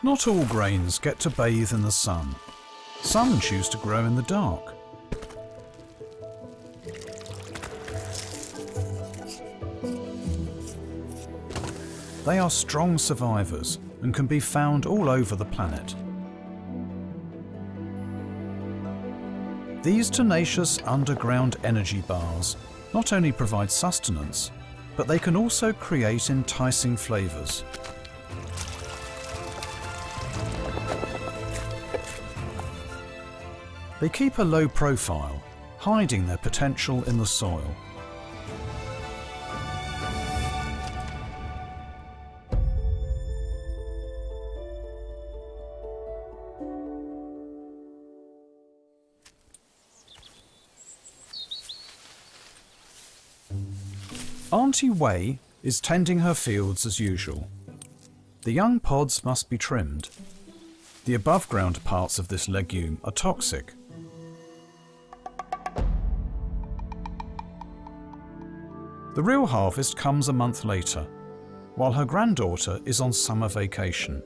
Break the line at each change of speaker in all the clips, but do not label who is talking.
Not all grains get to bathe in the sun. Some choose to grow in the dark. They are strong survivors and can be found all over the planet. These tenacious underground energy bars not only provide sustenance, but they can also create enticing flavours. They keep a low profile, hiding their potential in the soil. Auntie Wei is tending her fields as usual. The young pods must be trimmed. The above-ground parts of this legume are toxic. The real harvest comes a month later, while her granddaughter is on summer vacation.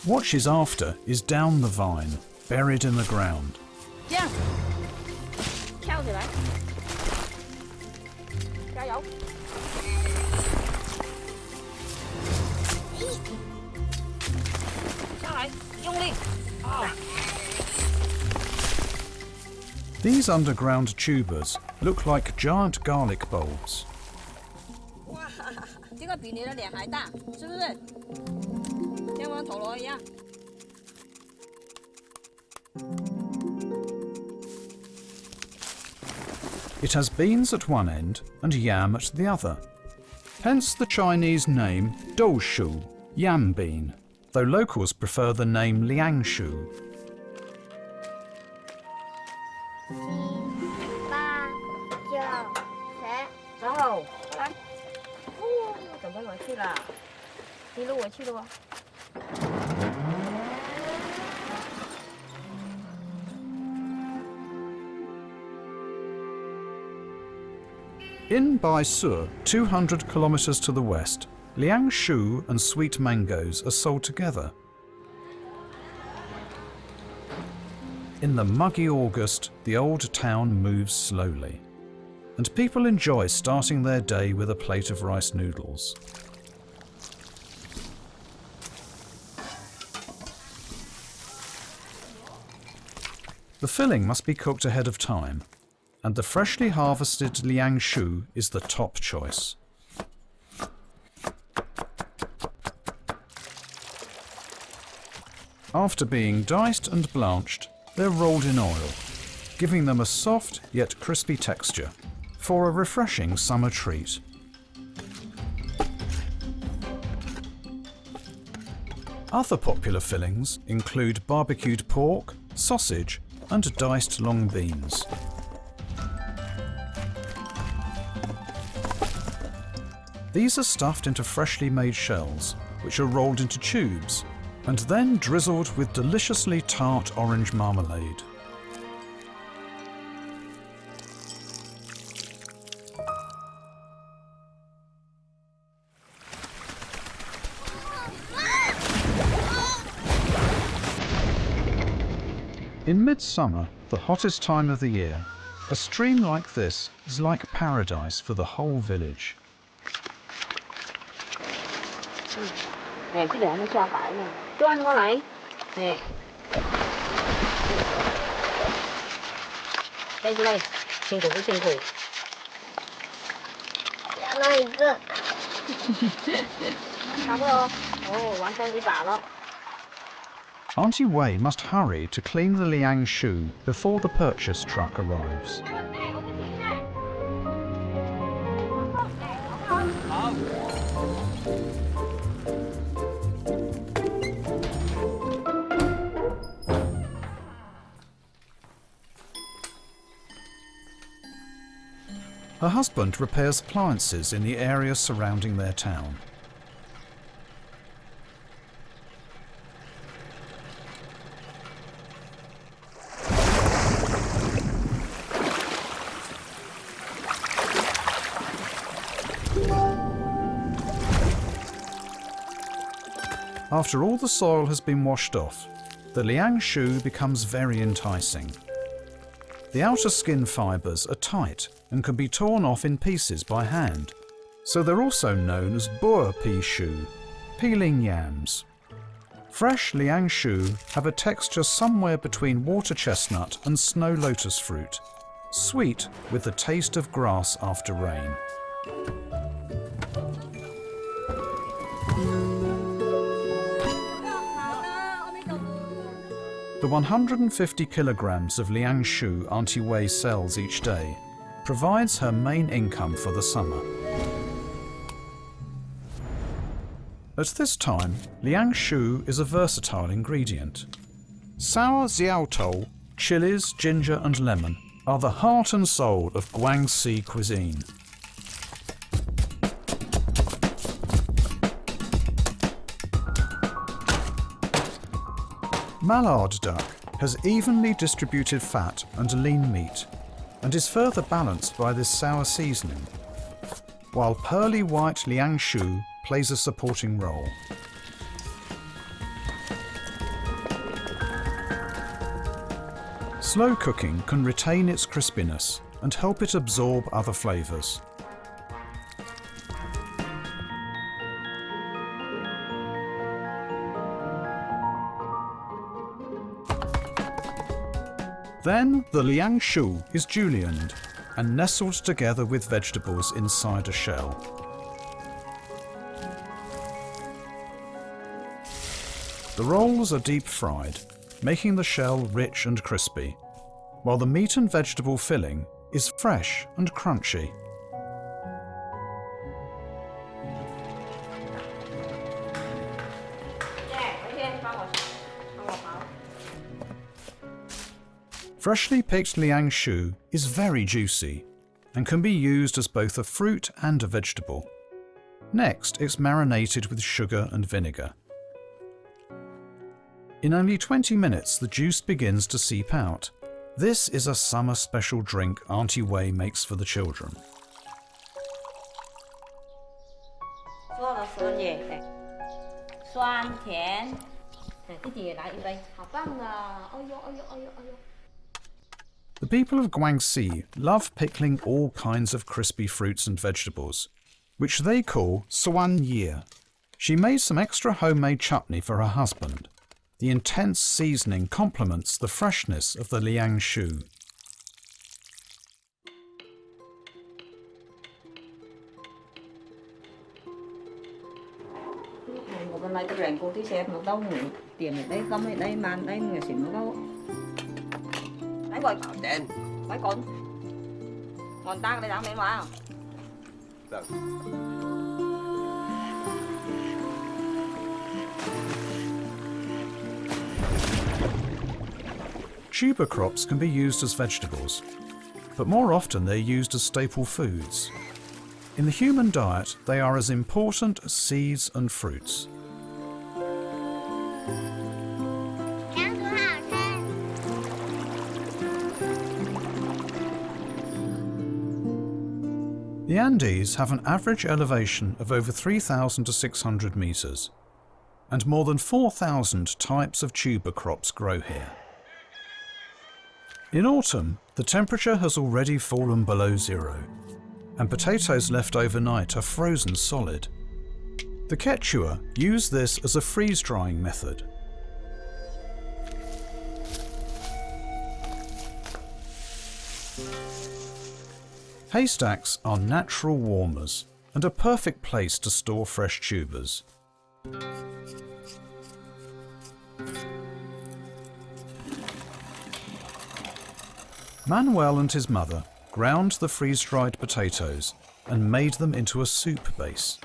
What she's after is down the vine, buried in the ground.
这样，跳起来，加油！下来，用力！啊！
These underground tubers look like giant garlic bulbs.
哇，这个比你的脸还大，是不是？跟我陀螺一样。
It has beans at one end and yam at the other. Hence the Chinese name doushu, yam bean, though locals prefer the name leang.
7、8、9、10，
走，过来。哦，准备回去了，一路回去了哦。
In Baisu, 200 kilometers to the west, liangshu and sweet mangoes are sold together. In the muggy August, the old town moves slowly, and people enjoy starting their day with a plate of rice noodles. The filling must be cooked ahead of time, and the freshly harvested liangshu is the top choice. After being diced and blanched, they're rolled in oil, giving them a soft yet crispy texture for a refreshing summer treat. Other popular fillings include barbecued pork, sausage, and diced long beans. These are stuffed into freshly made shells, which are rolled into tubes and then drizzled with deliciously tart orange marmalade. In midsummer, the hottest time of the year, a stream like this is like paradise for the whole village.
这里还没下白呢，转过来，在这里，辛苦不辛苦？
再来一个。
差不多，完成一把了。
Auntie Wei must hurry to clean the leang shu before the purchase truck arrives. Her husband repairs appliances in the area surrounding their town. After all the soil has been washed off, the leang shu becomes very enticing. The outer skin fibres are tight and can be torn off in pieces by hand, so they're also known as boer pea shu, peeling yams. Fresh leang shu have a texture somewhere between water chestnut and snow lotus fruit, sweet with the taste of grass after rain. The 150 kilograms of leang shu Auntie Wei sells each day provides her main income for the summer. At this time, leang shu is a versatile ingredient. Sour xiaotou, chilies, ginger and lemon are the heart and soul of Guangxi cuisine. Mallard duck has evenly distributed fat and lean meat and is further balanced by this sour seasoning, while pearly white leang shu plays a supporting role. Slow cooking can retain its crispiness and help it absorb other flavours. Then the leang shu is julienned and nestled together with vegetables inside a shell. The rolls are deep fried, making the shell rich and crispy, while the meat and vegetable filling is fresh and crunchy. Freshly picked leang shu is very juicy and can be used as both a fruit and a vegetable. Next, it's marinated with sugar and vinegar. In only 20 minutes, the juice begins to seep out. This is a summer special drink Auntie Wei makes for the children.
说了酸耶，酸甜，弟弟也来一杯，好棒啊！哎呦哎呦哎呦哎呦！
The people of Guangxi love pickling all kinds of crispy fruits and vegetables, which they call suan yi. She made some extra homemade chutney for her husband. The intense seasoning complements the freshness of the leang shu.
Một bên này tôi rèn cô tí xe một đâu nữa tiền ở đây không ở đây màn đây người xỉn một đâu đấy rồi
đen
mấy con còn tăng đây đáng mấy mà
Tuber crops can be used as vegetables, but more often they're used as staple foods. In the human diet, they are as important as seeds and fruits.
香薯好吃。
The Andes have an average elevation of over 3,000 to 600 meters, and more than 4,000 types of tuber crops grow here. In autumn, the temperature has already fallen below zero, and potatoes left overnight are frozen solid. The Quechua use this as a freeze-drying method. Haystacks are natural warmers and a perfect place to store fresh tubers. Manuel and his mother ground the freeze-dried potatoes and made them into a soup base.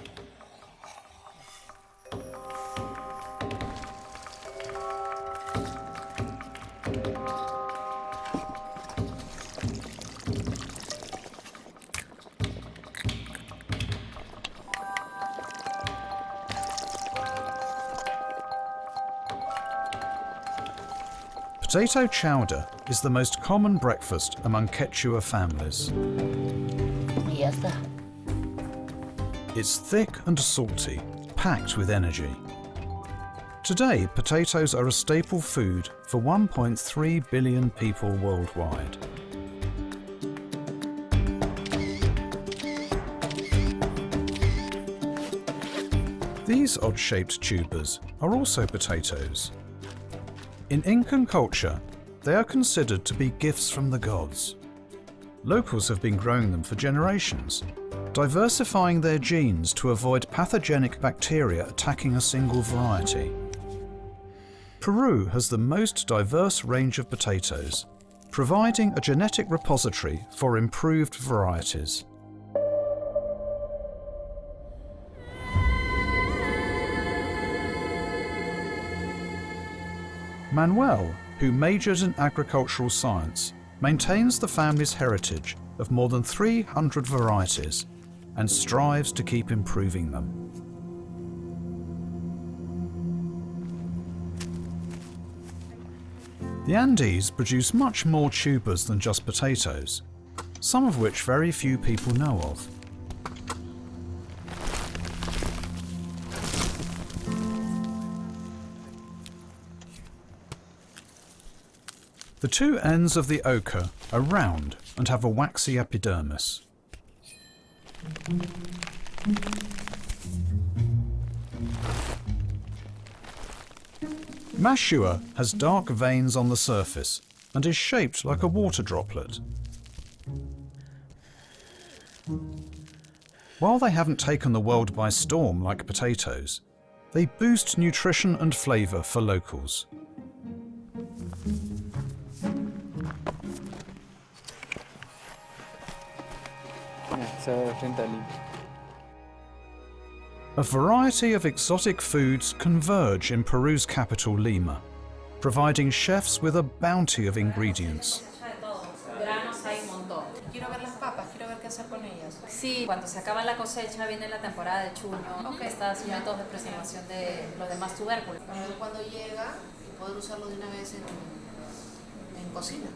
Potato chowder is the most common breakfast among Quechua families.
Y ya está.
It's thick and salty, packed with energy. Today, potatoes are a staple food for 1.3 billion people worldwide. These odd-shaped tubers are also potatoes. In Incan culture, they are considered to be gifts from the gods. Locals have been growing them for generations, diversifying their genes to avoid pathogenic bacteria attacking a single variety. Peru has the most diverse range of potatoes, providing a genetic repository for improved varieties. Manuel, who majored in agricultural science, maintains the family's heritage of more than 300 varieties and strives to keep improving them. The Andes produce much more tubers than just potatoes, some of which very few people know of. The two ends of the ochre are round and have a waxy epidermis. Mashua has dark veins on the surface and is shaped like a water droplet. While they haven't taken the world by storm like potatoes, they boost nutrition and flavour for locals. A variety of exotic foods converge in Peru's capital, Lima, providing chefs with a bounty of ingredients.
Sí, cuando se acaba la cosecha viene la temporada de chuño. Estos métodos de preservación de los demás tubérculos.
Cuando llega, poder usarlo de una vez en cocina.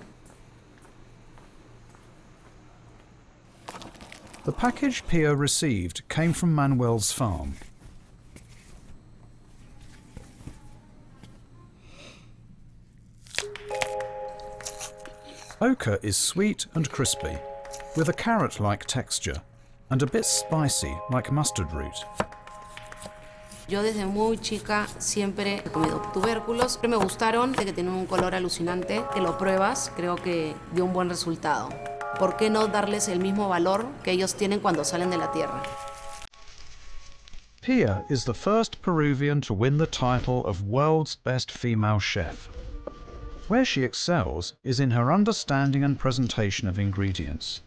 The package Pia received came from Manuel's farm. Ochre is sweet and crispy, with a carrot-like texture, and a bit spicy like mustard root.
Yo desde muy chica siempre he comido tubérculos, siempre me gustaron, de que tienen un color alucinante, que lo pruebas, creo que dio un buen resultado. ¿Por qué no darles el mismo valor que ellos tienen cuando salen de la tierra?
Pia is the first Peruvian to win the title of World's Best Female Chef. Where she excels is in her understanding and presentation of ingredients.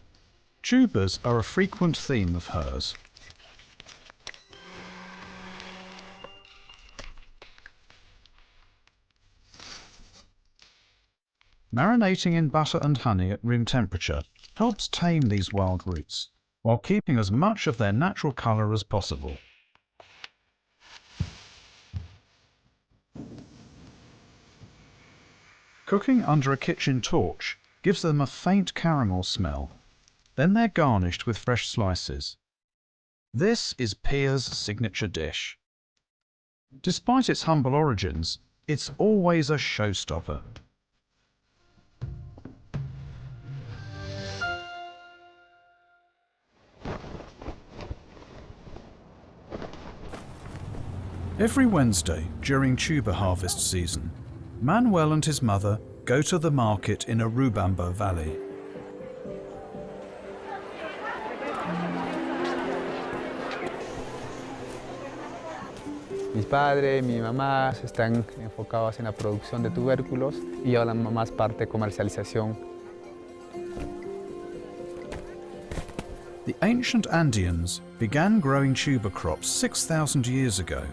Tubers are a frequent theme of hers. Marinating in butter and honey at room temperature helps tame these wild roots, while keeping as much of their natural colour as possible. Cooking under a kitchen torch gives them a faint caramel smell. Then they're garnished with fresh slices. This is Pia's signature dish. Despite its humble origins, it's always a showstopper. Every Wednesday during tuber harvest season, Manuel and his mother go to the market in Urubamba Valley.
Mis padres, mi mamá están enfocados en la producción de tubérculos y yo la más parte comercialización.
The ancient Andeans began growing tuber crops 6,000 years ago.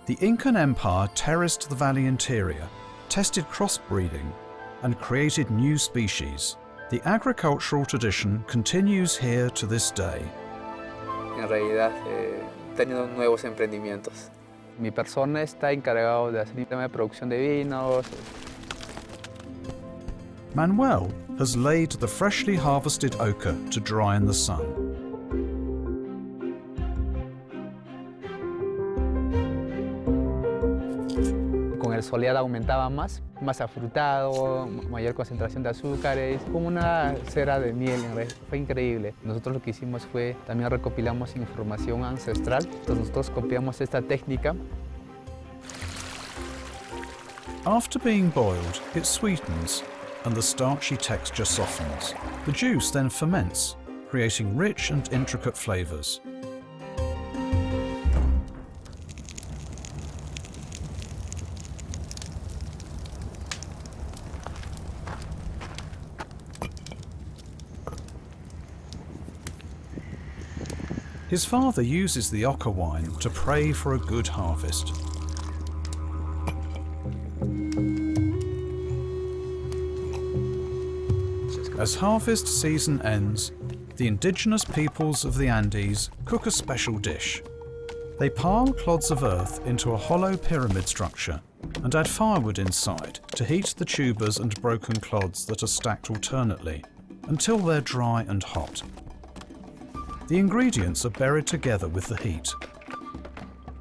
The Incan Empire terraced the valley interior, tested crossbreeding, and created new species. The agricultural tradition continues here to this day.
En realidad, he tenido nuevos emprendimientos. Mi persona está encargado de hacer el tema de producción de vinos.
Manuel has laid the freshly harvested oca to dry in the sun.
Con el soleado aumentaba más afrutado, mayor concentración de azúcares, como una cera de miel, fue increíble. Nosotros lo que hicimos fue, también recopilamos información ancestral, entonces nosotros copiamos esta técnica.
After being boiled, it sweetens and the starchy texture softens. The juice then ferments, creating rich and intricate flavors. His father uses the oca wine to pray for a good harvest. As harvest season ends, the indigenous peoples of the Andes cook a special dish. They pile clods of earth into a hollow pyramid structure and add firewood inside to heat the tubers and broken clods that are stacked alternately until they're dry and hot. The ingredients are buried together with the heat.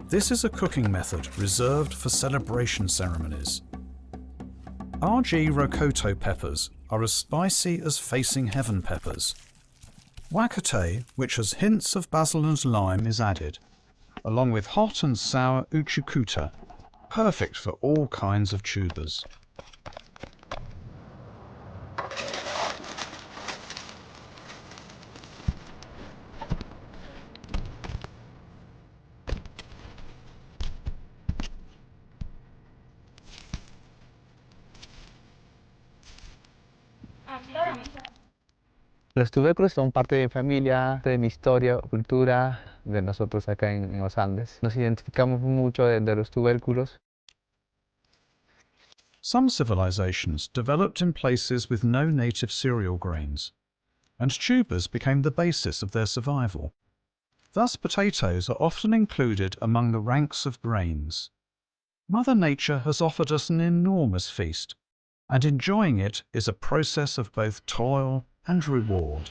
This is a cooking method reserved for celebration ceremonies. RG rocoto peppers are as spicy as facing heaven peppers. Wakate, which has hints of basil and lime, is added, along with hot and sour uchukuta, perfect for all kinds of tubers.
Los tubérculos son parte de mi familia, de mi historia, cultura, de nosotros acá en los Andes. Nos identificamos mucho de los tubérculos.
Some civilizations developed in places with no native cereal grains, and tubers became the basis of their survival. Thus, potatoes are often included among the ranks of grains. Mother Nature has offered us an enormous feast, and enjoying it is a process of both toil and reward.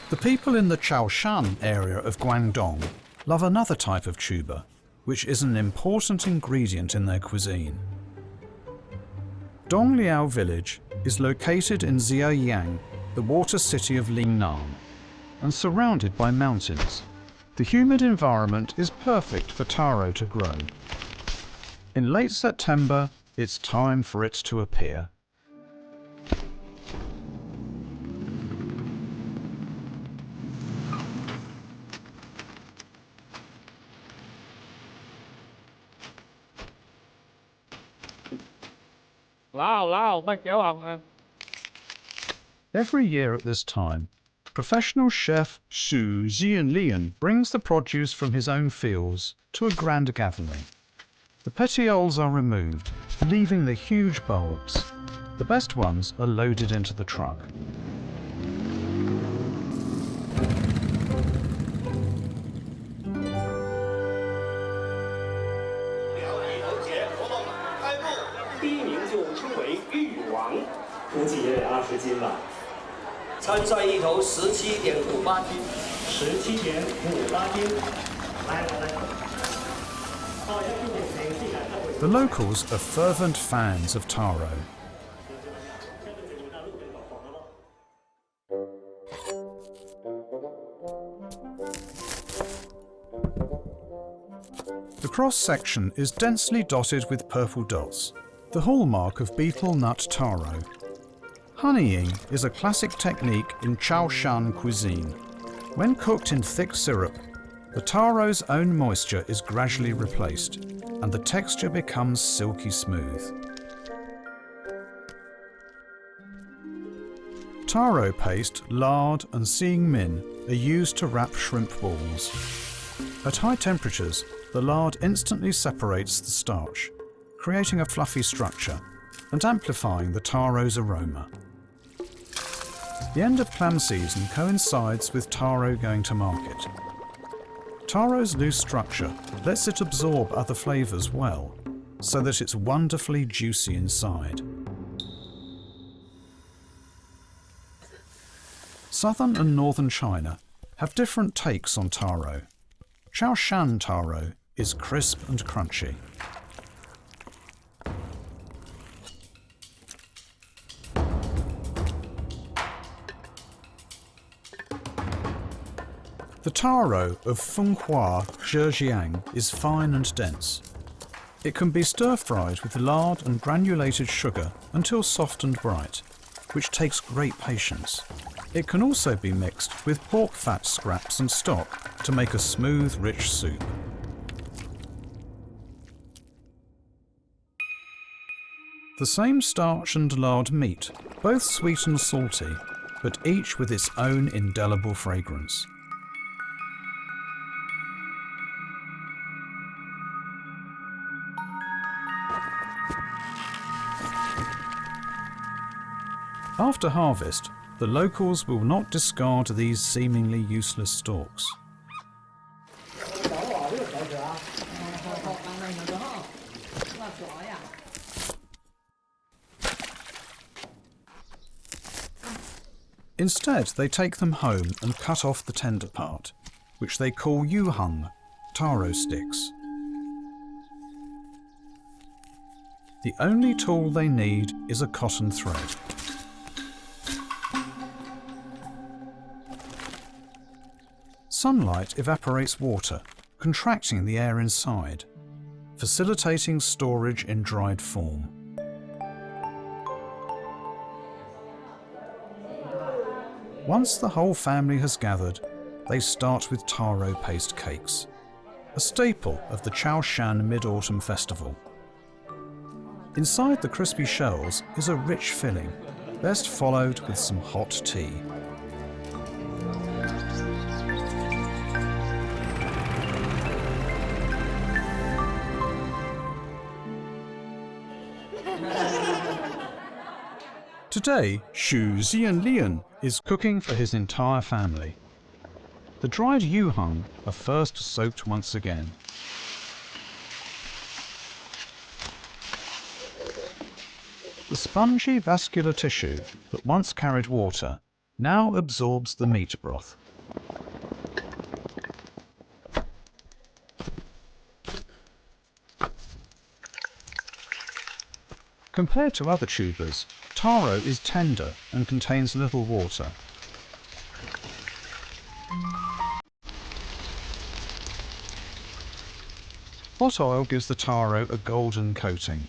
The people in the Chaoshan area of Guangdong love another type of tuber, which is an important ingredient in their cuisine. Dongliao village is located in Zhejiang, the water city of Lingnan, and surrounded by mountains. The humid environment is perfect for taro to grow. In late September, it's time for it to appear. Every year at this time, professional chef Su Jianlian brings the produce from his own fields to a grand gathering. The petioles are removed, leaving the huge bulbs. The best ones are loaded into the truck. The locals are fervent fans of taro. The cross-section is densely dotted with purple dots, the hallmark of betel nut taro. Honeying is a classic technique in Chaoshan cuisine. When cooked in thick syrup, the taro's own moisture is gradually replaced, and the texture becomes silky smooth. Taro paste, lard, and seeing min are used to wrap shrimp balls. At high temperatures, the lard instantly separates the starch, creating a fluffy structure and amplifying the taro's aroma. The end of clam season coincides with taro going to market. Taro's loose structure lets it absorb other flavours well, so that it's wonderfully juicy inside. Southern and northern China have different takes on taro. Chaoshan taro is crisp and crunchy. The taro of Fenghua, Zhejiang is fine and dense. It can be stir-fried with lard and granulated sugar until soft and bright, which takes great patience. It can also be mixed with pork fat scraps and stock to make a smooth, rich soup. The same starch and lard meat, both sweet and salty, but each with its own indelible fragrance. After harvest, the locals will not discard these seemingly useless stalks. Instead, they take them home and cut off the tender part, which they call yuhang, taro sticks. The only tool they need is a cotton thread. Sunlight evaporates water, contracting the air inside, facilitating storage in dried form. Once the whole family has gathered, they start with taro paste cakes, a staple of the Chaoshan Mid-Autumn Festival. Inside the crispy shells is a rich filling, best followed with some hot tea. Today, Xu Xianlian is cooking for his entire family. The dried yuhang are first soaked once again. The spongy vascular tissue that once carried water now absorbs the meat broth. Compared to other tubers, taro is tender and contains little water. Hot oil gives the taro a golden coating.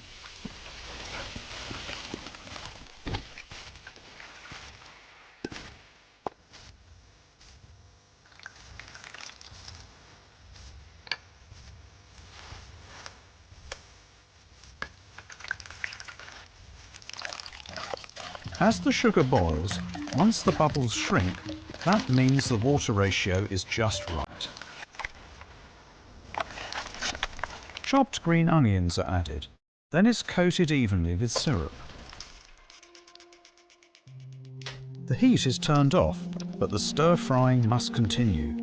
As the sugar boils, once the bubbles shrink, that means the water ratio is just right. Chopped green onions are added, then it's coated evenly with syrup. The heat is turned off, but the stir-frying must continue.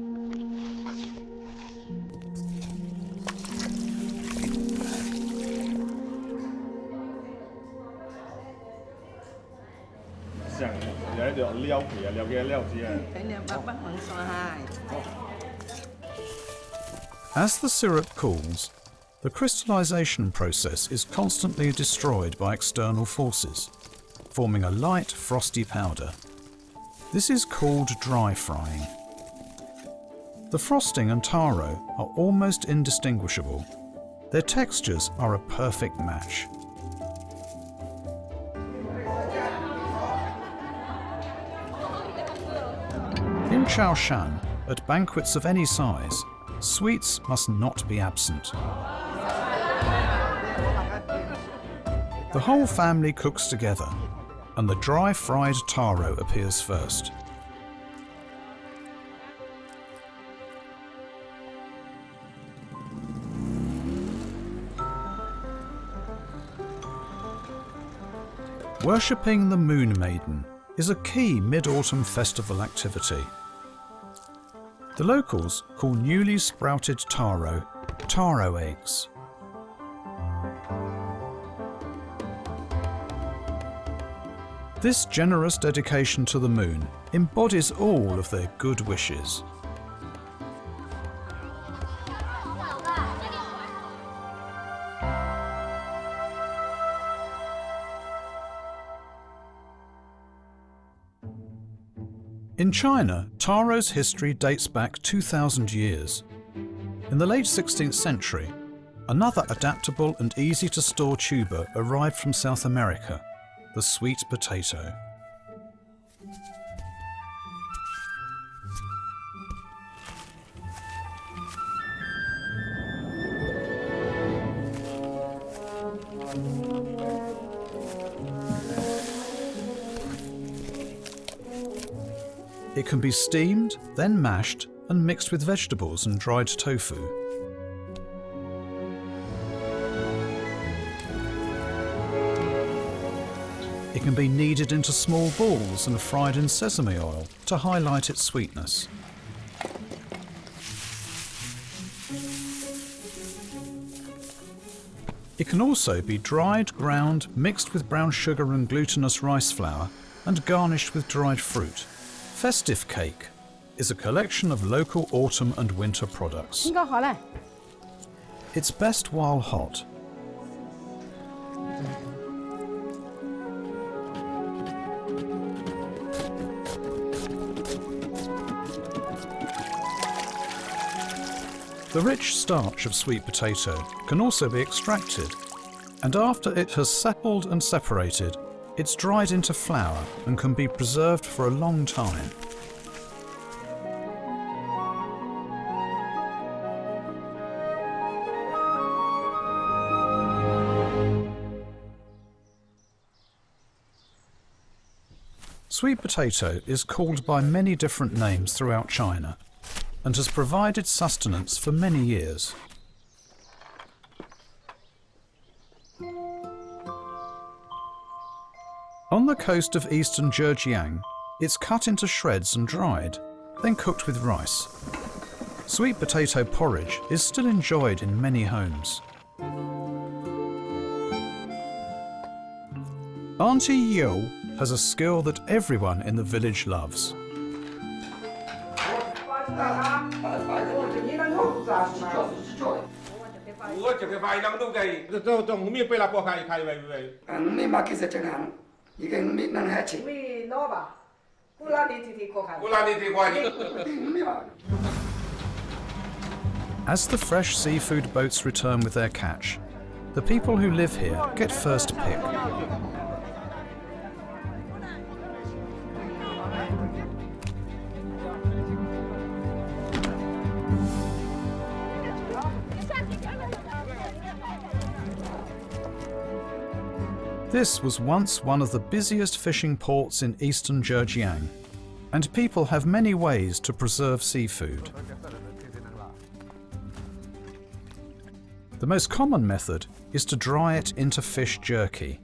As the syrup cools, the crystallization process is constantly destroyed by external forces, forming a light, frosty powder. This is called dry frying. The frosting and taro are almost indistinguishable. Their textures are a perfect match. In Chaoshan, at banquets of any size, sweets must not be absent. The whole family cooks together, and the dry fried taro appears first. Worshipping the Moon Maiden is a key mid-autumn festival activity. The locals call newly sprouted taro taro eggs. This generous dedication to the moon embodies all of their good wishes. In China, taro's history dates back 2,000 years. In the late 16th century, another adaptable and easy-to-store tuber arrived from South America, the sweet potato. It can be steamed, then mashed and mixed with vegetables and dried tofu. It can be kneaded into small balls and fried in sesame oil to highlight its sweetness. It can also be dried, ground, mixed with brown sugar and glutinous rice flour, and garnished with dried fruit. Festive cake is a collection of local autumn and winter products. It's best while hot. The rich starch of sweet potato can also be extracted, and after it has settled and separated, it's dried into flour and can be preserved for a long time. Sweet potato is called by many different names throughout China and has provided sustenance for many years. On the coast of eastern Zhejiang, it's cut into shreds and dried, then cooked with rice. Sweet potato porridge is still enjoyed in many homes. Auntie Yo has a skill that everyone in the village loves. As the fresh seafood boats return with their catch, the people who live here get first pick. This was once one of the busiest fishing ports in eastern Zhejiang, and people have many ways to preserve seafood. The most common method is to dry it into fish jerky.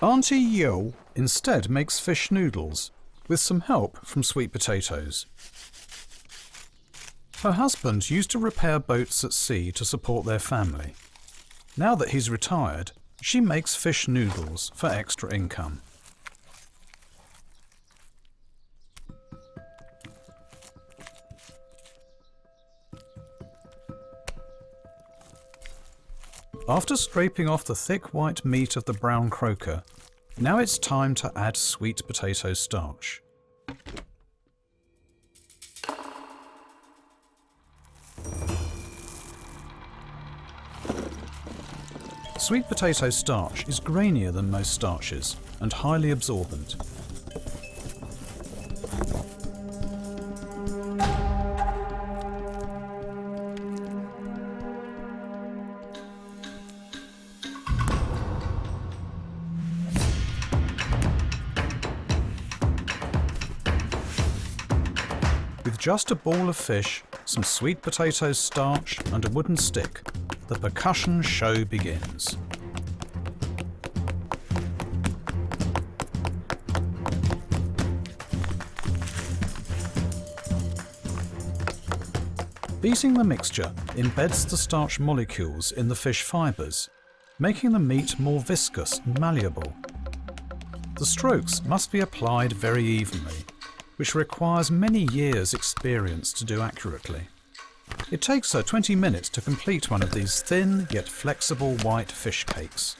Auntie Yo instead makes fish noodles, with some help from sweet potatoes. Her husband used to repair boats at sea to support their family. Now that he's retired, she makes fish noodles for extra income. After scraping off the thick white meat of the brown croaker, now it's time to add sweet potato starch. Sweet potato starch is grainier than most starches and highly absorbent. With just a ball of fish, some sweet potato starch and a wooden stick, the percussion show begins. Beating the mixture embeds the starch molecules in the fish fibres, making the meat more viscous and malleable. The strokes must be applied very evenly, which requires many years' experience to do accurately. It takes her 20 minutes to complete one of these thin yet flexible white fish cakes.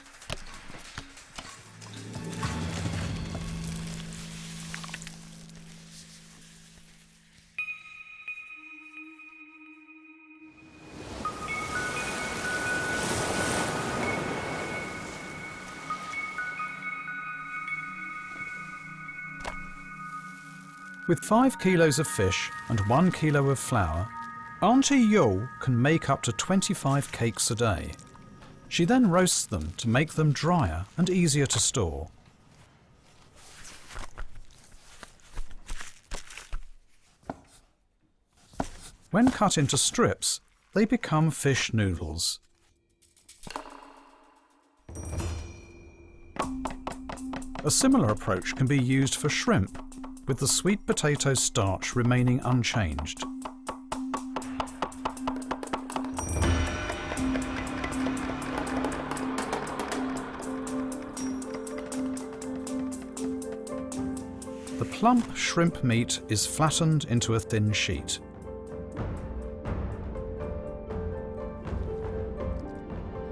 With 5 kilos of fish and 1 kilo of flour, Auntie Yo can make up to 25 cakes a day. She then roasts them to make them drier and easier to store. When cut into strips, they become fish noodles. A similar approach can be used for shrimp, with the sweet potato starch remaining unchanged. The plump shrimp meat is flattened into a thin sheet.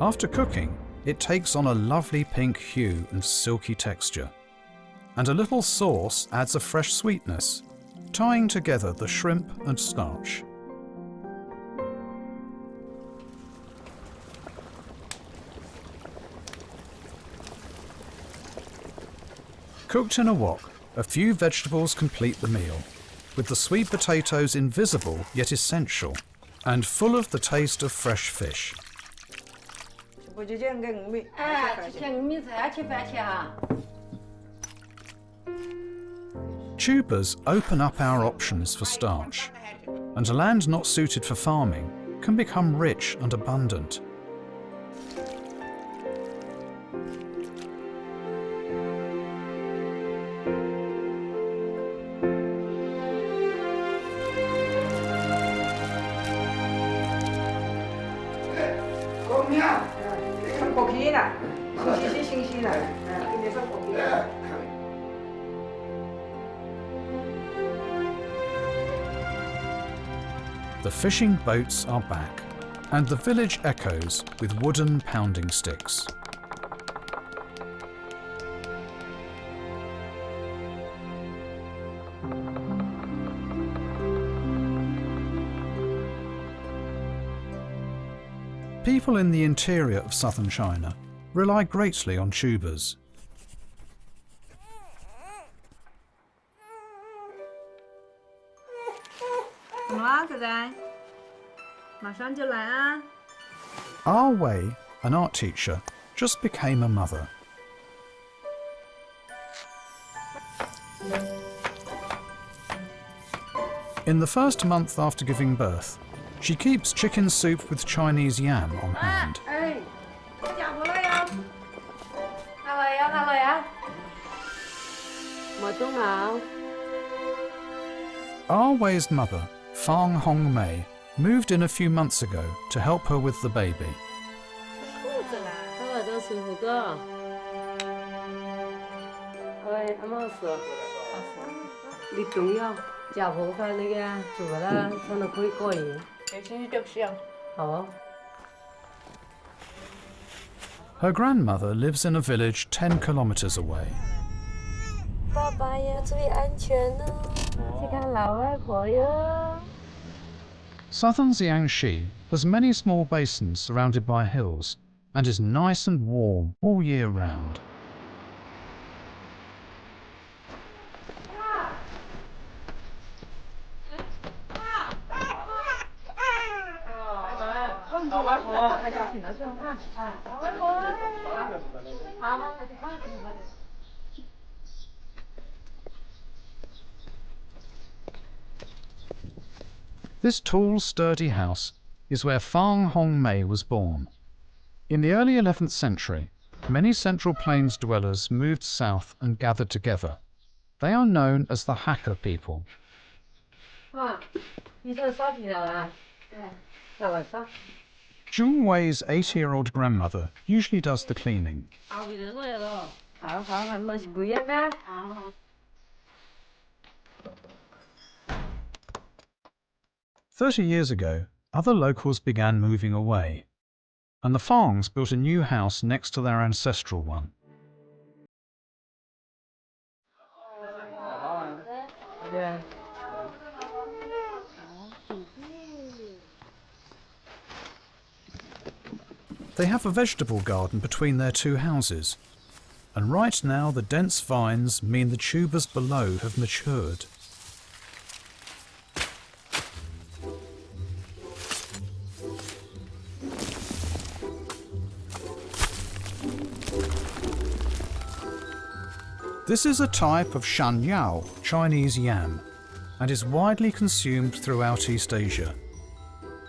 After cooking, it takes on a lovely pink hue and silky texture. And a little sauce adds a fresh sweetness, tying together the shrimp and starch. Cooked in a wok, a few vegetables complete the meal, with the sweet potatoes invisible yet essential, and full of the taste of fresh fish. Tubers open up our options for starch, and a land not suited for farming can become rich and abundant. The fishing boats are back, and the village echoes with wooden pounding sticks. People in the interior of southern China rely greatly on tubers. Our Wei, an art teacher, just became a mother. In the first month after giving birth, she keeps chicken soup with Chinese yam on hand. Our Wei's mother, Fang Hong Mei, moved in a few months ago to help her with the baby. Her grandmother lives in a village 10 kilometers away.
爸爸要注意安全哦，去看老外婆哟。
Southern Jiangxi has many small basins surrounded by hills and is nice and warm all year round. This tall, sturdy house is where Fang Hongmei was born. In the early 11th century, many Central Plains dwellers moved south and gathered together. They are known as the Hakka people. Zhong Wei's 80-year-old grandmother usually does the cleaning. 30 years ago, other locals began moving away, and the Fangs built a new house next to their ancestral one. They have a vegetable garden between their two houses, and right now the dense vines mean the tubers below have matured. This is a type of shan yao, Chinese yam, and is widely consumed throughout East Asia.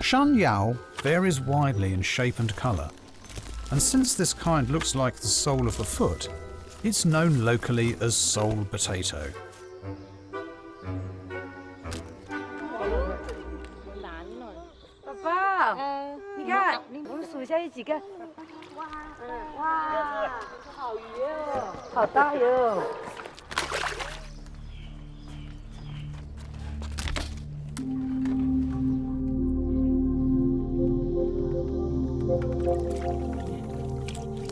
Shan yao varies widely in shape and colour, and since this kind looks like the sole of the foot, it's known locally as sole potato.
Papa, 你看，我们数下有几个。哇，好鱼哦，好大哟。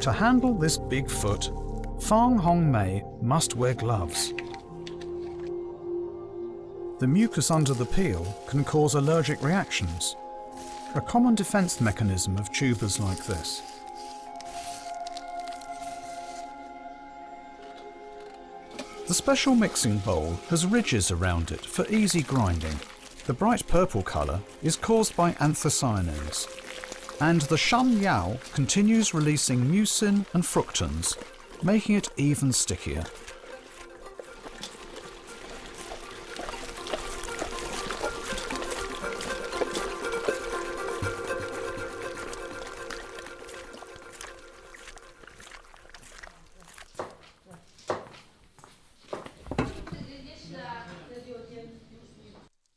To handle this big foot, Fang Hongmei must wear gloves. The mucus under the peel can cause allergic reactions, a common defense mechanism of tubers like this. The special mixing bowl has ridges around it for easy grinding. The bright purple colour is caused by anthocyanins, and the shan yao continues releasing mucin and fructans, making it even stickier.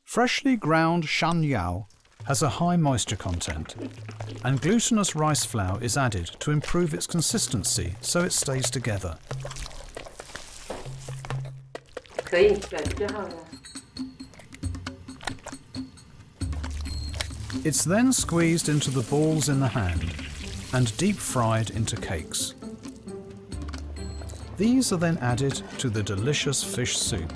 Freshly ground shan yao has a high moisture content, and glutinous rice flour is added to improve its consistency so it stays together. It's then squeezed into the balls in the hand and deep fried into cakes. These are then added to the delicious fish soup.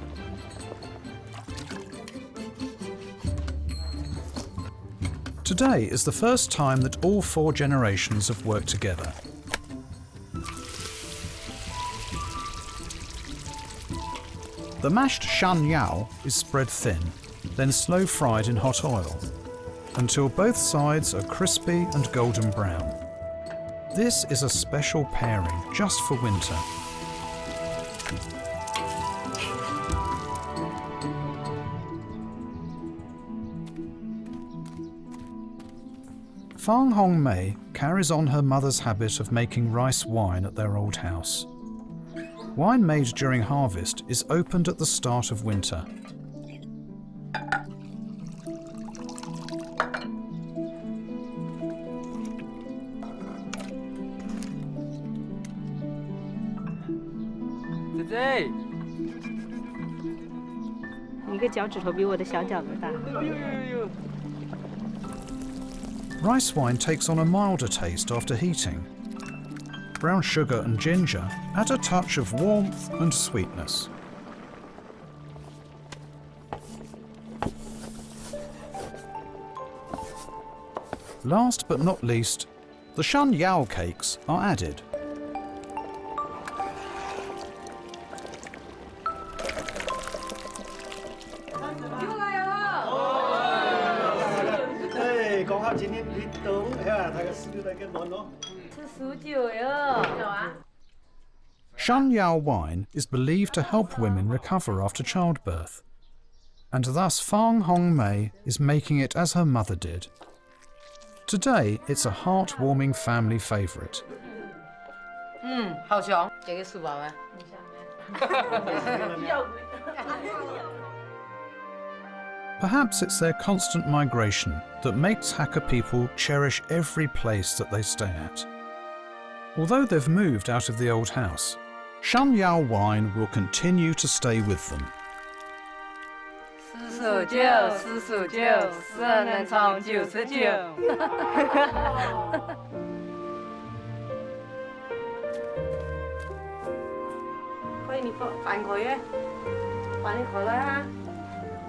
Today is the first time that all 4 generations have worked together. The mashed shan yao is spread thin, then slow fried in hot oil, until both sides are crispy and golden brown. This is a special pairing just for winter. Fang Hongmei carries on her mother's habit of making rice wine at their old house. Wine made during harvest is opened at the start of winter.
Today.
你一个脚趾头比我的小脚都大。
Rice wine takes on a milder taste after heating. brown sugar and ginger add a touch of warmth and sweetness. Last but not least, the shan yao cakes are added. Shan yao wine is believed to help women recover after childbirth, and thus Fang Hong Mei is making it as her mother did. Today, it's a heartwarming family favourite.
好香，这个书包啊。
Perhaps it's their constant migration that makes Hakka people cherish every place that they stay at. Although they've moved out of the old house, Shan Yao wine will continue to stay with them.
449，449，生能长99。可以，你翻佢啊，翻佢啦。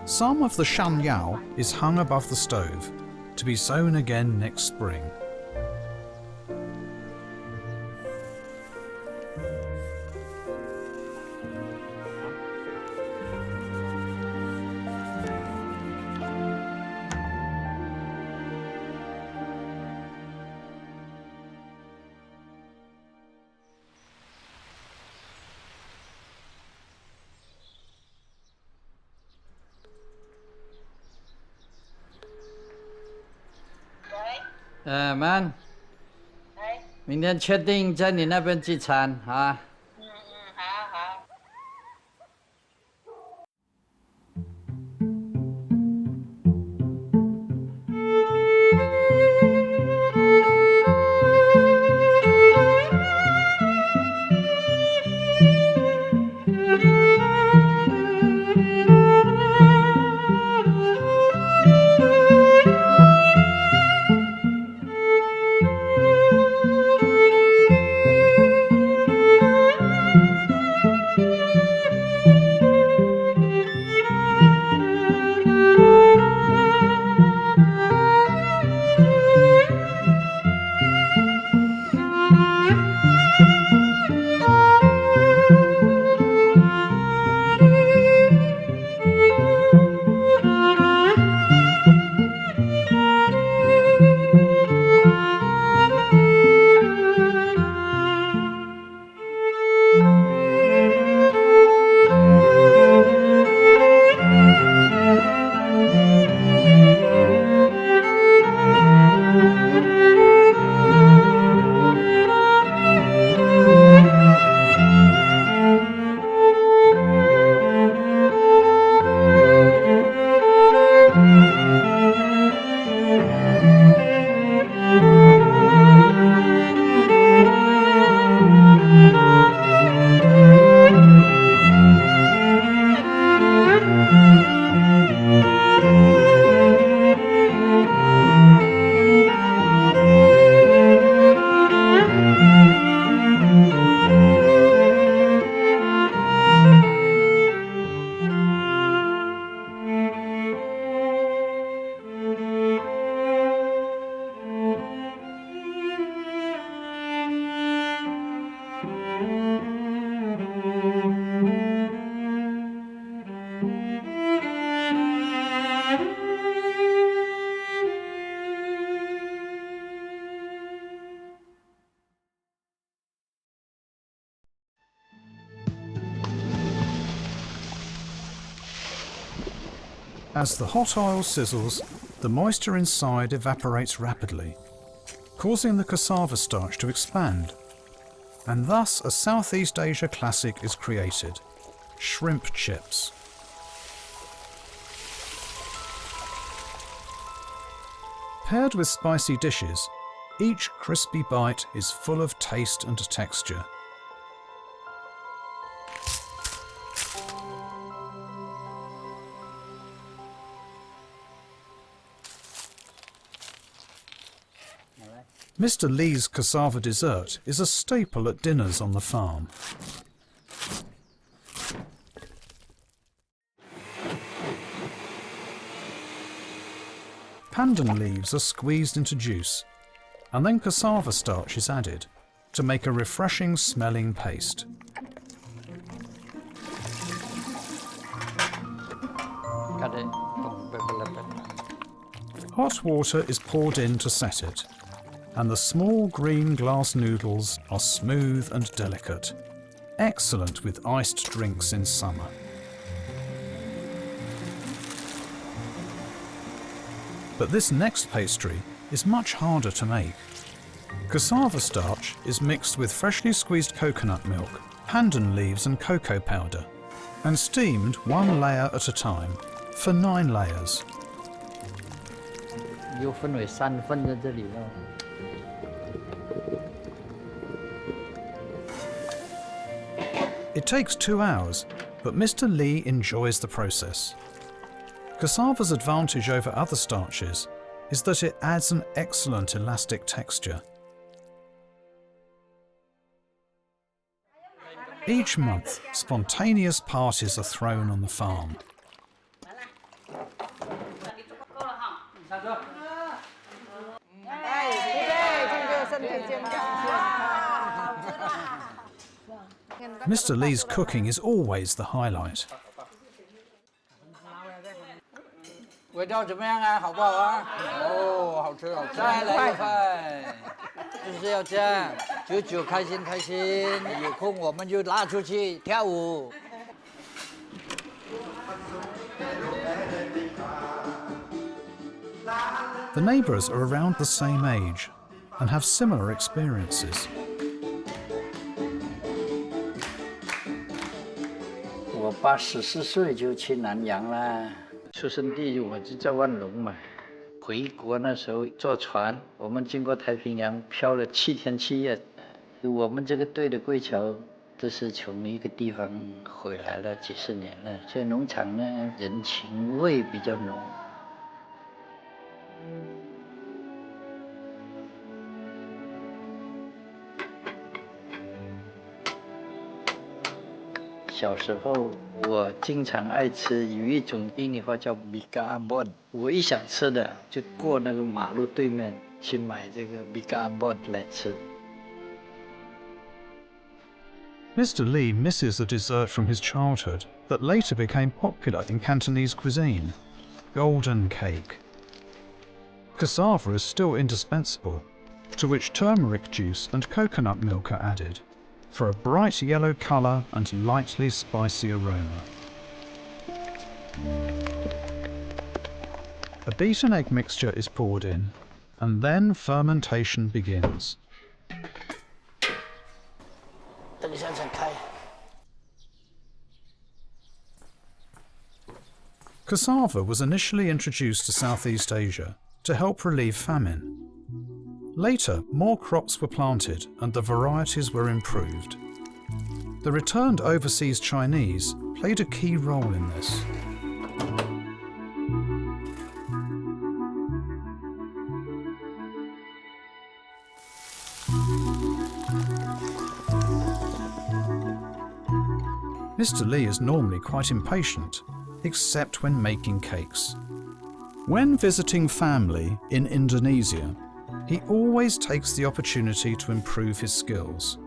Some of the Shan Yao is hung above the stove, to be sown again next spring.
Man，明天确定在你那边聚餐啊。As the hot oil sizzles, the moisture inside evaporates rapidly, causing the cassava starch to expand, and thus a Southeast Asia classic is created: shrimp chips. Paired with spicy dishes, each crispy bite is full of taste and texture.
Mr. Lee's cassava dessert is a staple at dinners on the farm. Pandan leaves are squeezed into juice, and then cassava starch is added to make a refreshing smelling paste. Hot water is poured in to set it, and the small green glass noodles are smooth and delicate, excellent with iced drinks in summer. But this next pastry is much harder to make. Cassava starch is mixed with freshly squeezed coconut milk, pandan leaves and cocoa powder, and steamed one layer at a time for 9 layers. It takes 2 hours, but Mr. Lee enjoys the process. Cassava's advantage over other starches is that it adds an excellent elastic texture. Each month, spontaneous parties are thrown on the farm. Mr. Lee's cooking is always the highlight.
味道怎么样啊？好不好啊？哦，好吃好吃。再来一份，就是要这样，久久开心开心，有空我们就拉出去跳舞。
The neighbours are around the same age and have similar experiences.
我84岁就去南洋啦。 出生地我就在万隆嘛，回国那时候坐船，我们经过太平洋漂了7天7夜。我们这个队的归侨都是从一个地方回来了几十年了，所以农场呢人情味比较浓。小时候我经常爱吃有一种印尼话叫米嘎阿波，我一想吃的就过那个马路对面去买这个米嘎阿波来吃。
Mr. Lee misses a dessert from his childhood that later became popular in Cantonese cuisine: golden cake. Cassava is still indispensable, to which turmeric juice and coconut milk are added, for a bright yellow colour and lightly spicy aroma. A beaten egg mixture is poured in, and then fermentation begins.
等一下再开。
Cassava was initially introduced to Southeast Asia to help relieve famine. Later, more crops were planted and the varieties were improved. The returned overseas Chinese played a key role in this. Mr. Lee is normally quite impatient, except when making cakes. When visiting family in Indonesia, he always takes the opportunity to improve his skills.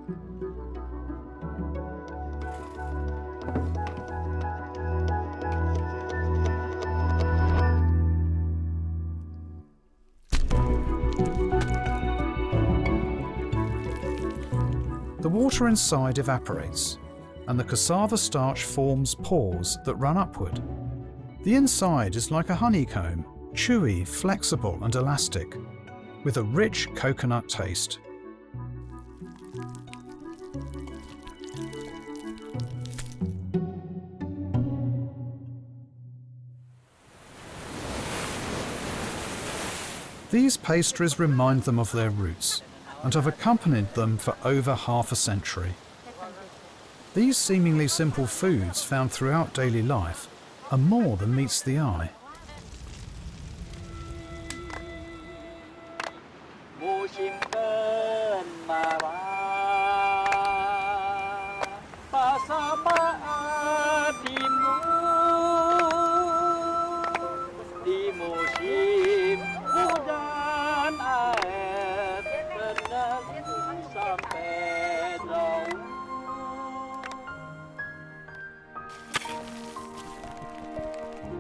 The water inside evaporates, and the cassava starch forms pores that run upward. The inside is like a honeycomb, chewy, flexible and elastic, with a rich coconut taste. These pastries remind them of their roots and have accompanied them for over half a century. These seemingly simple foods found throughout daily life are more than meets the eye.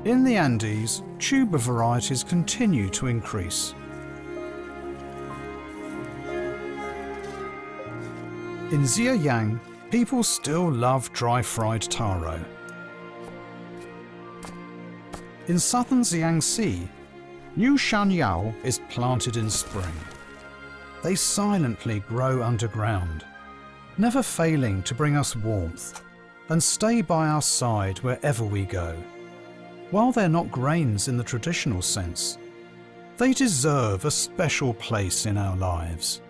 In the Andes, tuber varieties continue to increase. In Zhejiang, people still love dry-fried taro. In southern Jiangxi, new shanyao is planted in spring. They silently grow underground, never failing to bring us warmth and stay by our side wherever we go. While they're not grains in the traditional sense, they deserve a special place in our lives.